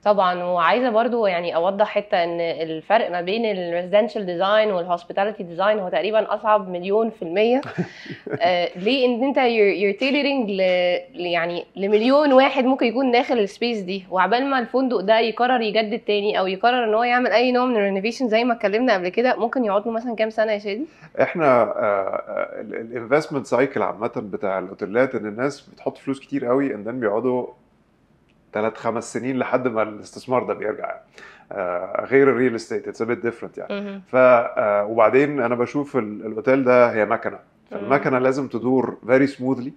طبعا. وعايزه برضو يعني اوضح حته ان الفرق ما بين الريزيدنشال ديزاين والهوسبيتاليتي ديزاين هو تقريبا اصعب مليون في الميه. ليه؟ ان انت you're tailoring يعني لمليون واحد ممكن يكون داخل السبيس دي، وعبال ما الفندق ده يقرر يجدد تاني او يقرر ان هو يعمل اي نوع من الرينوفيشن زي ما اتكلمنا قبل كده، ممكن يقعد له مثلا كام سنه يا شادي؟ احنا الانفستمنت سايكل عامه بتاع الاوتيلات ان الناس بتحط فلوس كتير قوي ان بيقعدوا 3 5 سنين لحد ما الاستثمار ده بيرجع. غير الريل استيت اتس بيت ديفرنت يعني. مهم. وبعدين انا بشوف الاوتيل ده هي مكنه، مم. فالمكنه لازم تدور فيري سموذلي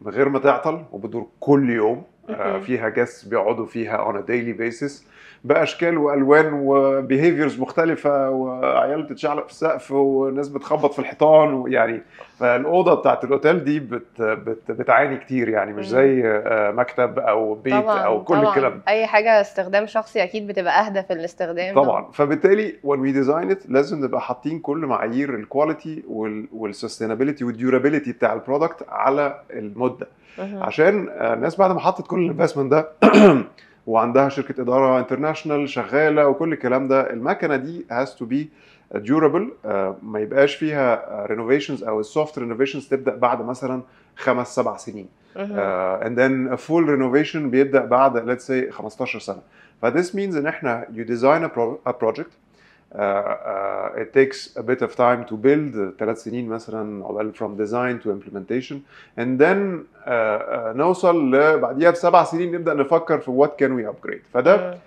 من غير ما تعطل، وبتدور كل يوم. مهم. فيها جاس بيقعدوا فيها on a daily basis باشكال والوان وبيهيفيرز مختلفه، وعيال بتتشعلق في السقف وناس بتخبط في الحيطان، ويعني فالاوضه بتاعت الاوتيل دي بتعاني كتير يعني، مش مم. زي مكتب او بيت او طبعا كل الكلام طبعا، ده. اي حاجه استخدام شخصي اكيد بتبقى اهدى في الاستخدام طبعا. طبعا، فبالتالي when we design it لازم نبقى حاطين كل معايير الكواليتي والسستينابيلتي والديورابيلتي بتاع البرودكت على المده، مهم. عشان الناس بعد ما حطت كل الانفستمنت ده وعندها شركه اداره انترناشونال شغاله وكل الكلام ده، المكنه دي has to be durable. ما يبقاش فيها رينوفيشنز او السوفت رينوفيشنز تبدا بعد مثلا 5 7 سنين. مهم. and then a full renovation بيبدا بعد let's say 15 سنه. this means ان احنا you design a project. it takes a bit of time to build 3 سنين مثلا عقبال from design to implementation, and then نوصل بعديها ب7 سنين نبدأ نفكر في what can we upgrade. فده مم.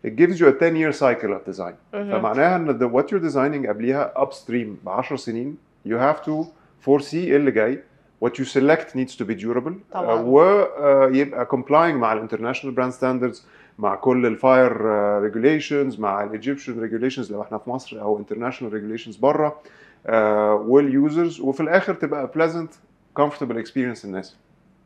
it gives you a 10-year cycle of design. مهم. فمعناها ان what you're designing قبليها upstream ب10 سنين you have to foresee ايه اللي جاي. what you select needs to be durable طبعا. ويبقى complying مع الانترناشونال براند ستاندردز، مع كل الفاير ريجوليشنز، مع الايجيبشن ريجوليشنز لو احنا في مصر، او انترناشونال ريجوليشنز بره، واليوزرز، وفي الاخر تبقى pleasant comfortable experience للناس.